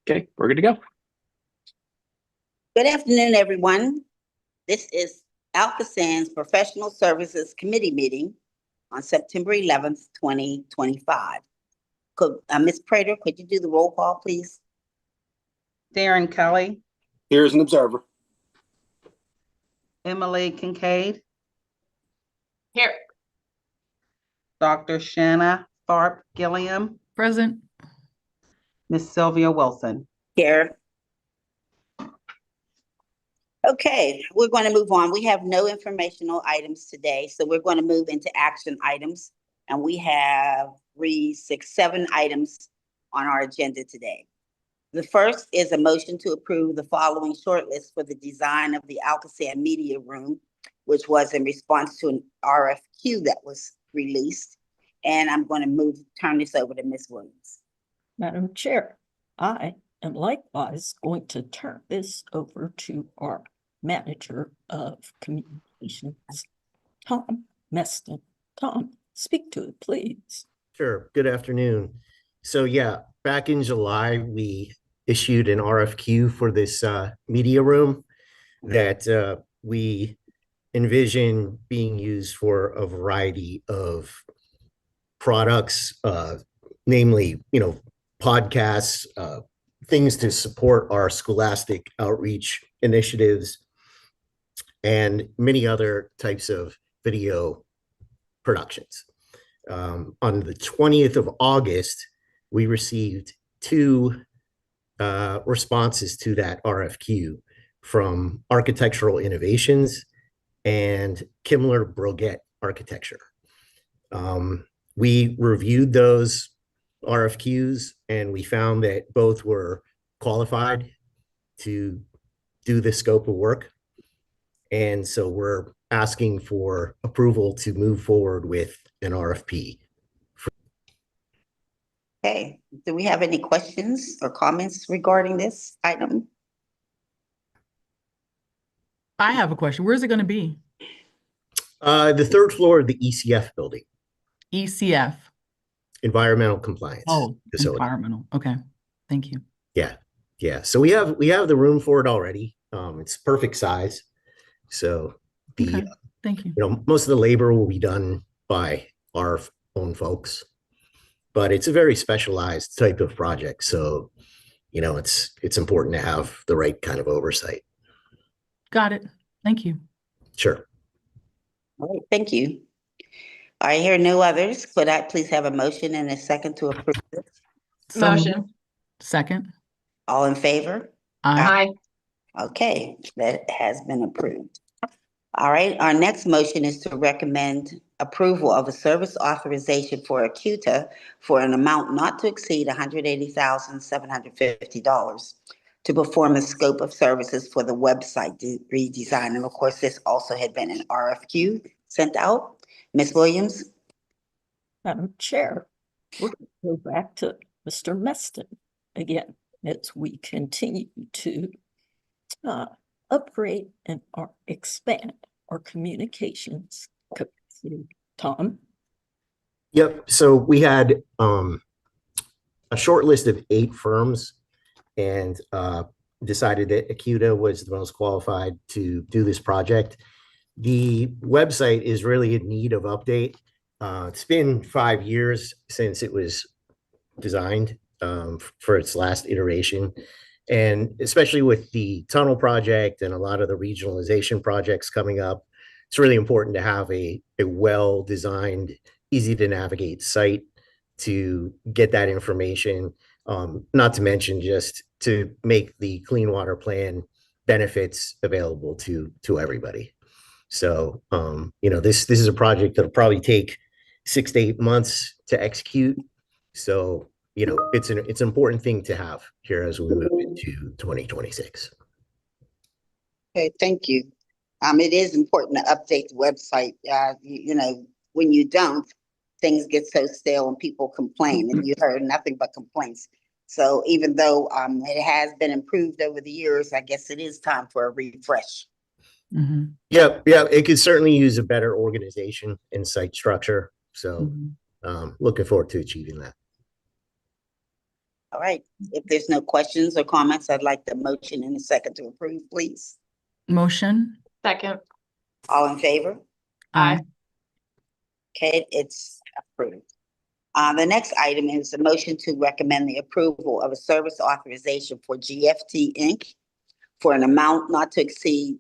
Okay, we're good to go. Good afternoon, everyone. This is ALCOSAN's Professional Services Committee meeting on September 11th, 2025. Ms. Prater, could you do the roll call, please? Darren Kelly. Here as an observer. Emily Kincaid. Here. Dr. Shanna Tharp Gilliam. Present. Miss Sylvia Wilson. Here. Okay, we're going to move on. We have no informational items today, so we're going to move into action items. And we have 7 items on our agenda today. The first is a motion to approve the following shortlist for the design of the ALCOSAN Media Room, which was in response to an RFQ that was released. And I'm going to turn this over to Ms. Williams. Madam Chair, I am likewise going to turn this over to our Manager of Communications, Tom Meston. Tom, speak to it, please. Sure. Good afternoon. So yeah, back in July, we issued an RFQ for this media room that we envision being used for a variety of products, namely, podcasts, things to support our scholastic outreach initiatives, and many other types of video productions. On the 20th of August, we received 2 responses to that RFQ from Architectural Innovations and Kimler Broguette Architecture. We reviewed those RFQs and we found that both were qualified to do this scope of work. And so we're asking for approval to move forward with an RFP. Okay, do we have any questions or comments regarding this item? I have a question. Where's it going to be? The 3rd floor of the ECF building. ECF. Environmental Compliance. Oh, facility. environmental. Okay, thank you. Yeah. So we have the room for it already. It's perfect size. So Okay, thank you. Most of the labor will be done by our own folks, but it's a very specialized type of project. So, it's important to have the right kind of oversight. Got it. Thank you. Sure. All right, thank you. I hear no others. Could I please have a motion and a second to approve this? Motion. Second. All in favor? Aye. Okay, that has been approved. All right, our next motion is to recommend approval of a service authorization for ACUTA for an amount not to exceed $180,750 to perform a scope of services for the website redesign. And of course, this also had been an RFQ sent out. Ms. Williams? Madam Chair, we're going to go back to Mr. Meston again as we continue to upgrade and expand our communications capacity. Tom? Yep. So we had a short list of 8 firms and decided that ACUTA was the most qualified to do this project. The website is really in need of update. It's been 5 years since it was designed for its last iteration. And especially with the tunnel project and a lot of the regionalization projects coming up, it's really important to have a well-designed, easy to navigate site to get that information, not to mention just to make the clean water plan benefits available to everybody. So, this is a project that'll probably take 6 to 8 months to execute. So, it's an important thing to have here as we move into 2026. Okay, thank you. It is important to update the website. When you don't, things get so stale and people complain, and you heard nothing but complaints. So even though it has been improved over the years, I guess it is time for a refresh. Mm-hmm. Yeah, it could certainly use a better organization and site structure. So looking forward to achieving that. All right, if there's no questions or comments, I'd like the motion in a second to approve, please. Motion? Second. All in favor? Aye. Okay, it's approved. The next item is a motion to recommend the approval of a service authorization for GFT Inc. for an amount not to exceed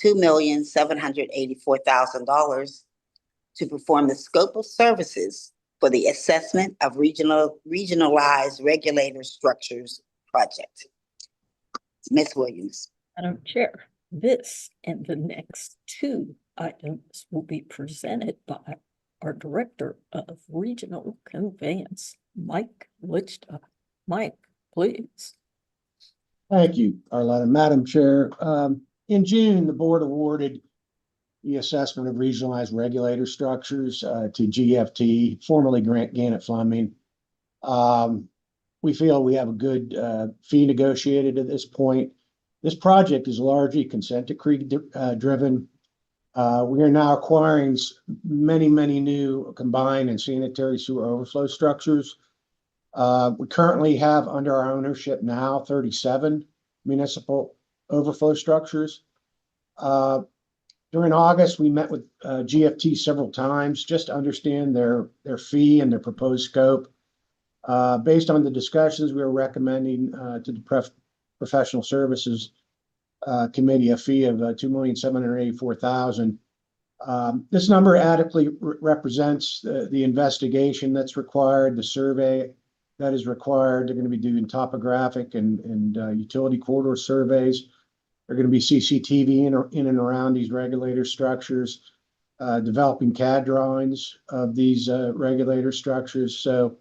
$2,784,000 to perform the scope of services for the assessment of regionalized regulator structures project. Ms. Williams. Madam Chair, this and the next two items will be presented by our Director of Regional Conveyance, Mike Lichta. Mike, please. Thank you, Arletta. Madam Chair, in June, the board awarded the assessment of regionalized regulator structures to GFT, formerly Gannett Fleming. We feel we have a good fee negotiated at this point. This project is largely consent decree driven. We are now acquiring many new combined and sanitary sewer overflow structures. We currently have under our ownership now 37 municipal overflow structures. During August, we met with GFT several times just to understand their fee and their proposed scope. Based on the discussions, we are recommending to the Professional Services Committee a fee of $2,784,000. This number adequately represents the investigation that's required, the survey that is required. They're going to be doing topographic and utility corridor surveys. They're going to be CCTV in and around these regulator structures, developing CAD drawings of these regulator structures. So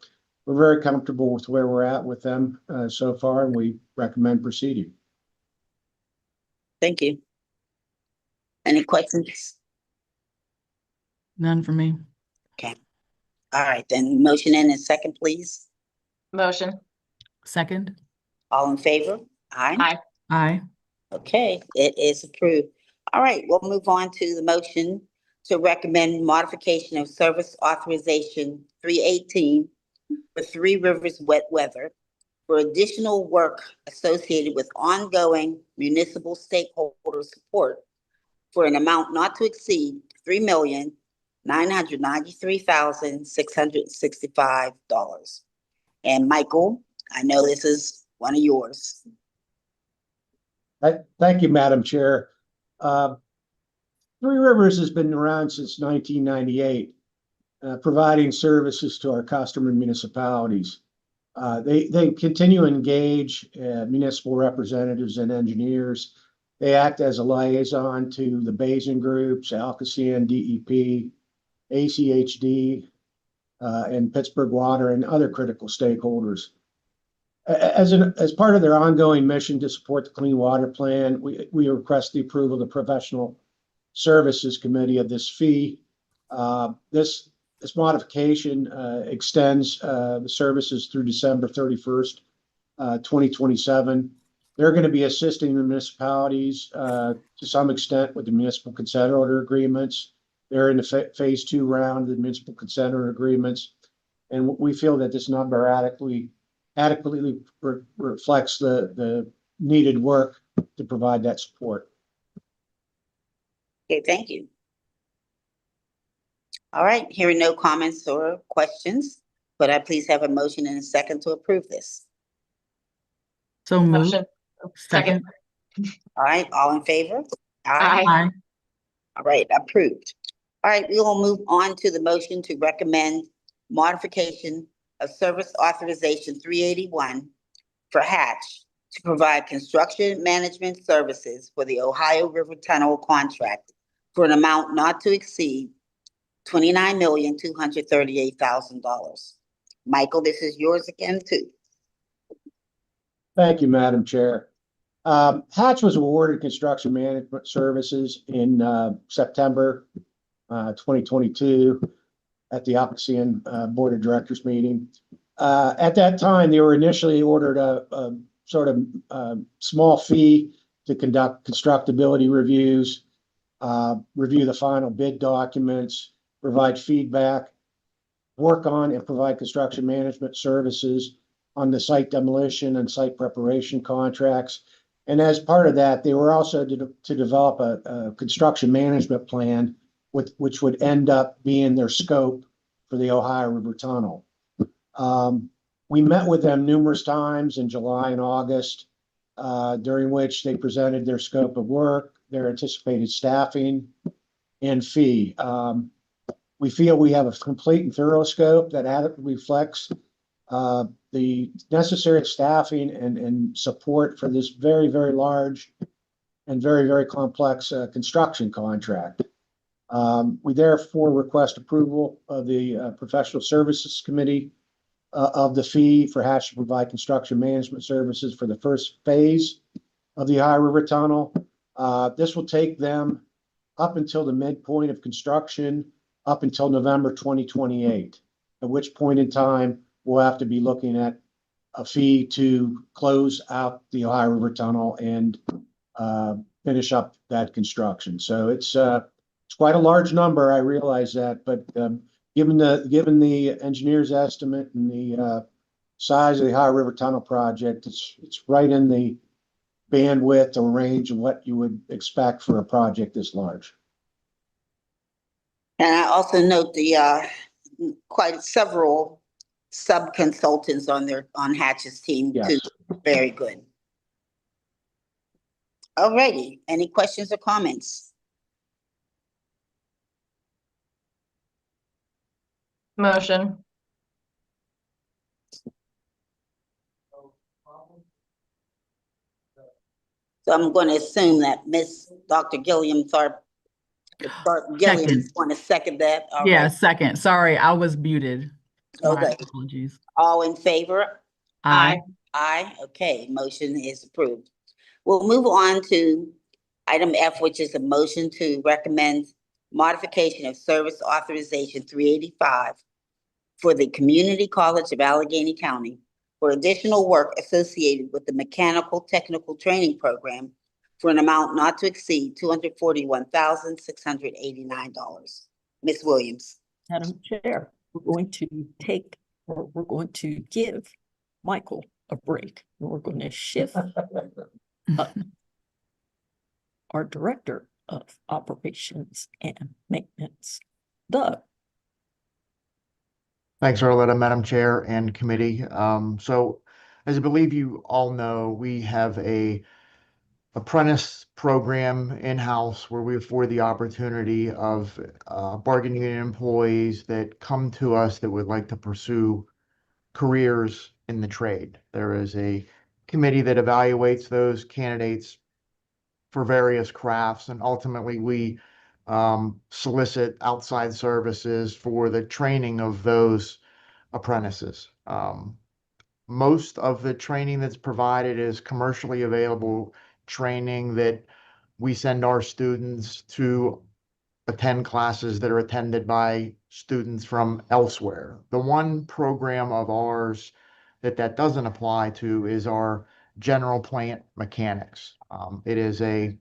we're very comfortable with where we're at with them so far, and we recommend proceeding. Thank you. Any questions? None for me. All right, then motion in a second, please. Motion. Second? All in favor? Aye. Aye. Aye. Okay, it is approved. All right, we'll move on to the motion to recommend modification of service authorization 318 for Three Rivers Wet Weather for additional work associated with ongoing municipal stakeholder support for an amount not to exceed $3,993,665. And Michael, I know this is one of yours. Thank you, Madam Chair. Three Rivers has been around since 1998, providing services to our customer municipalities. They continue to engage municipal representatives and engineers. They act as a liaison to the basin groups, ALCOSAN, DEP, ACHD, and Pittsburgh Water and other critical stakeholders. As part of their ongoing mission to support the Clean Water Plan, we request the approval of the Professional Services Committee of this fee. This modification extends the services through December 31st, 2027. They're going to be assisting the municipalities to some extent with the municipal consent order agreements. They're in the phase 2 round of the municipal consent order agreements. And we feel that this number adequately reflects the needed work to provide that support. Okay, thank you. All right, hearing no comments or questions, could I please have a motion and a second to approve this? So moved. Motion. Second? All right, all in favor? Aye. Aye. All right, approved. All right, we will move on to the motion to recommend modification of service authorization 381 for Hatch to provide construction management services for the Ohio River Tunnel contract for an amount not to exceed $29,238,000. Michael, this is yours again too. Thank you, Madam Chair. Hatch was awarded construction management services in September 2022 at the ALCOSAN Board of Directors meeting. At that time, they were initially ordered a sort of small fee to conduct constructability reviews, review the final bid documents, provide feedback, work on and provide construction management services on the site demolition and site preparation contracts. And as part of that, they were also to develop a construction management plan which would end up being their scope for the Ohio River Tunnel. We met with them numerous times in July and August, during which they presented their scope of work, their anticipated staffing, and fee. We feel we have a complete and thorough scope that adequately reflects the necessary staffing and support for this very, very large and very, very complex construction contract. We therefore request approval of the Professional Services Committee of the fee for Hatch to provide construction management services for the first phase of the Ohio River Tunnel. This will take them up until the midpoint of construction, up until November 2028, at which point in time we'll have to be looking at a fee to close out the Ohio River Tunnel and finish up that construction. So it's quite a large number, I realize that, but given the engineer's estimate and the size of the Ohio River Tunnel project, it's right in the bandwidth or range of what you would expect for a project this large. And I also note the quite several sub-consultants on Hatch's team too. Yes. Very good. Alrighty, any questions or comments? Motion. So I'm going to assume that Dr. Gilliam Gilliam Second. is going to second that. All Yeah, right. second. Sorry, I was muted. My Okay. apologies. All in favor? Aye. Aye. Okay, motion is approved. We'll move on to item F, which is a motion to recommend modification of service authorization 385 for the Community College of Allegheny County for additional work associated with the Mechanical Technical Training Program for an amount not to exceed $241,689. Ms. Williams. Madam Chair, we're going to give Michael a break. And we're going to shift our Director of Operations and Maintenance, Doug. Thanks, Arletta, Madam Chair and Committee. So as I believe you all know, we have a apprentice program in-house where we afford the opportunity of bargaining unit employees that come to us that would like to pursue careers in the trade. There is a committee that evaluates those candidates for various crafts, and ultimately we solicit outside services for the training of those apprentices. Most of the training that's provided is commercially available training that we send our students to attend classes that are attended by students from elsewhere. The one program of ours that doesn't apply to is our general plant mechanics. It is a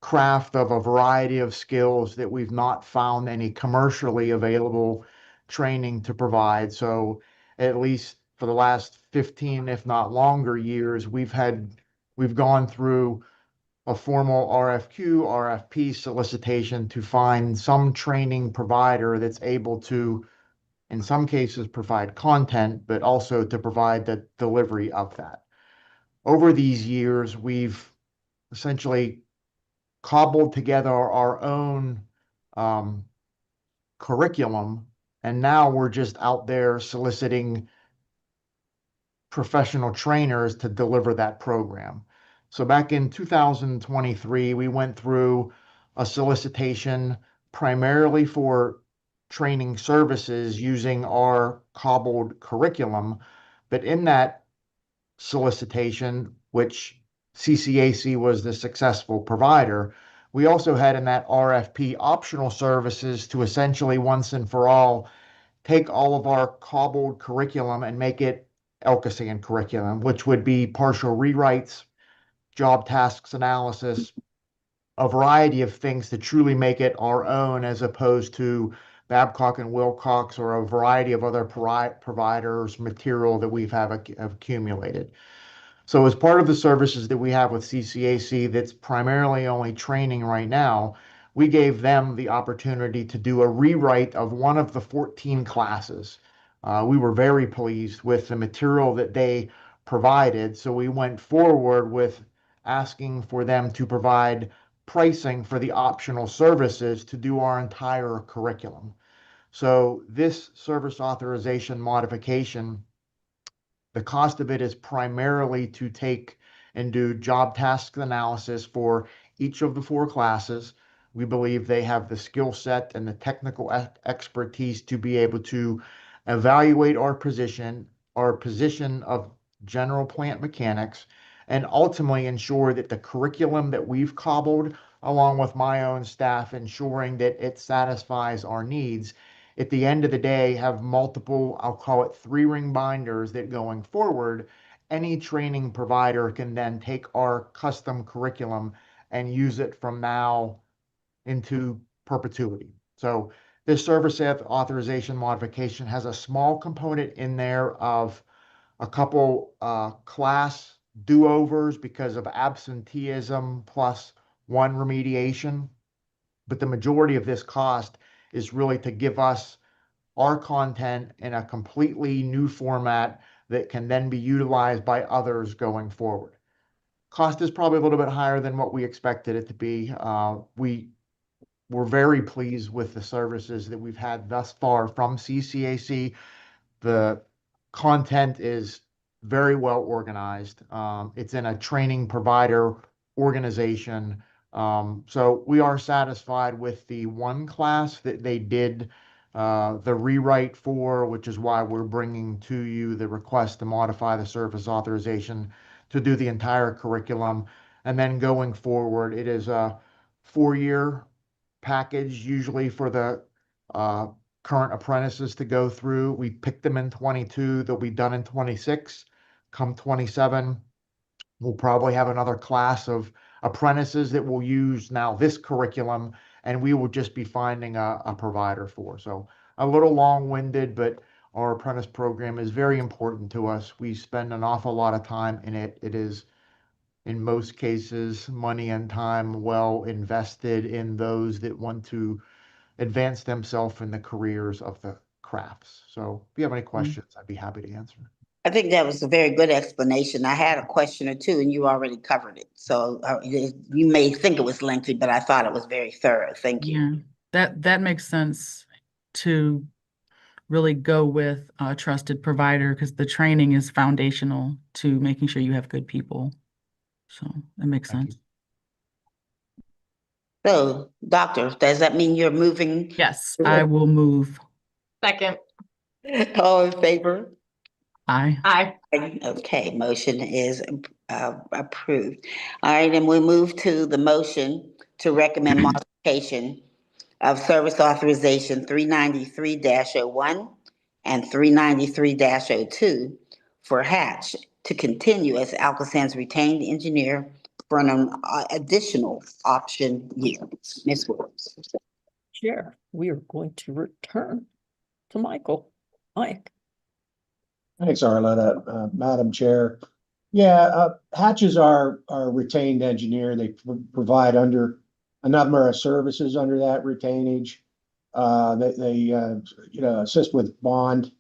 craft of a variety of skills that we've not found any commercially available training to provide. So at least for the last 15, if not longer years, we've gone through a formal RFQ, RFP solicitation to find some training provider that's able to, in some cases, provide content, but also to provide the delivery of that. Over these years, we've essentially cobbled together our own curriculum, and now we're just out there soliciting professional trainers to deliver that program. So back in 2023, we went through a solicitation primarily for training services using our cobbled curriculum. But in that solicitation, which CCAC was the successful provider, we also had in that RFP optional services to essentially once and for all take all of our cobbled curriculum and make it ALCOSAN curriculum, which would be partial rewrites, job tasks analysis, a variety of things to truly make it our own, as opposed to Babcock and Wilcox or a variety of other providers material that have accumulated. So as part of the services that we have with CCAC that's primarily only training right now, we gave them the opportunity to do a rewrite of one of the 14 classes. We were very pleased with the material that they provided, so we went forward with asking for them to provide pricing for the optional services to do our entire curriculum. So this service authorization modification, the cost of it is primarily to take and do job task analysis for each of the 4 classes. We believe they have the skill set and the technical expertise to be able to evaluate our position of general plant mechanics, and ultimately ensure that the curriculum that we've cobbled, along with my own staff, ensuring that it satisfies our needs, at the end of the day, have multiple, I'll call it 3-ring binders, that going forward, any training provider can then take our custom curriculum and use it from now into perpetuity. So this service authorization modification has a small component in there of a couple class do-overs because of absenteeism plus 1 remediation. But the majority of this cost is really to give us our content in a completely new format that can then be utilized by others going forward. Cost is probably a little bit higher than what we expected it to be. We're very pleased with the services that we've had thus far from CCAC. The content is very well organized. It's in a training provider organization. So we are satisfied with the 1 class that they did the rewrite for, which is why we're bringing to you the request to modify the service authorization to do the entire curriculum. And then going forward, it is a 4-year package, usually for the current apprentices to go through. We picked them in 22, they'll be done in 26. Come 27, we'll probably have another class of apprentices that will use now this curriculum, and we will just be finding a provider for. So a little long-winded, but our apprentice program is very important to us. We spend an awful lot of time in it. It is, in most cases, money and time well invested in those that want to advance themselves in the careers of the crafts. So if you have any questions, I'd be happy to answer. I think that was a very good explanation. I had a question or two and you already covered it. So you may think it was lengthy, but I thought it was very thorough. Thank you. Yeah, that makes sense to really go with a trusted provider, because the training is foundational to making sure you have good people. So that makes Thank you. sense. So, doctor, does that mean you're moving? Yes, I will move. Second. All in favor? Aye. Aye. Okay, motion is approved. All right, and we'll move to the motion to recommend modification of service authorization 393-01 and 393-02 for Hatch to continue as ALCOSAN's retained engineer for an additional option year. Ms. Williams. Chair, we are going to return to Michael. Mike. Thanks, Arletta. Madam Chair. Yeah, Hatch is our retained engineer. They provide under a number of services under that retainage. They assist with bond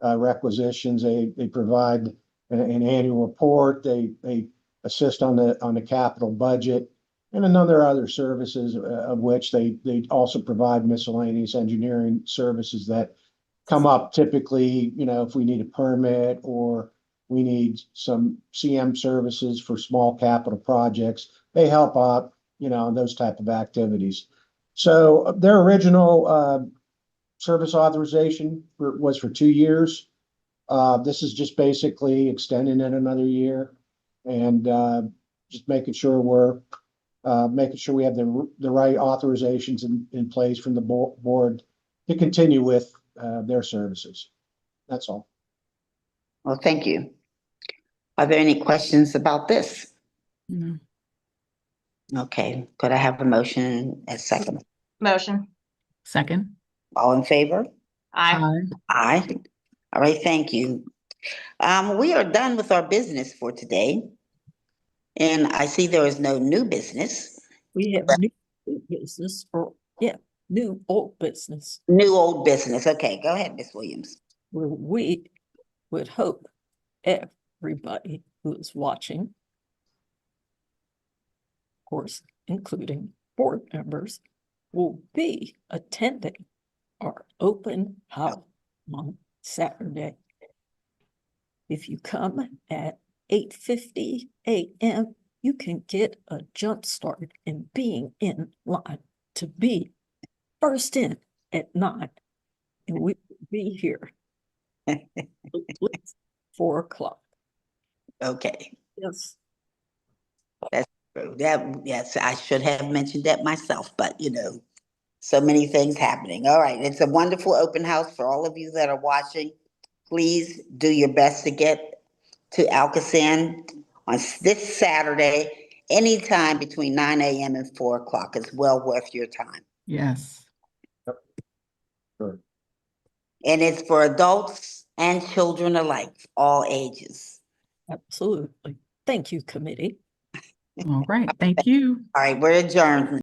requisitions. They provide an annual report. They assist on the capital budget and another other services, of which they also provide miscellaneous engineering services that come up typically, if we need a permit or we need some CM services for small capital projects. They help out, those type of activities. So their original service authorization was for 2 years. This is just basically extending it another year and just making sure we have the right authorizations in place from the board to continue with their services. That's all. Well, thank you. Are there any questions about this? No. Okay, could I have a motion as second? Motion. Second. All in favor? Aye. Aye. All right, thank you. We are done with our business for today. And I see there is no new business, We have new business or, yeah, new old business new old business. Okay, go ahead, Ms. Williams. where we would hope everybody who is watching, of course, including board members, will be attending our open house on Saturday. If you come at 8:50 a.m., you can get a jump start in being in line to be first in at 9. And we will be here at 4 o'clock. Okay, Yes, yes, I should have mentioned that myself, but so many things happening. All right, it's a wonderful open house for all of you that are watching. Please do your best to get to ALCOSAN on this Saturday, anytime between 9 a.m. and 4 o'clock. It's well worth your time. Yes. Sure. And it's for adults and children alike, all ages. absolutely. Thank you, committee. All right. Thank you. All right, we're adjourned.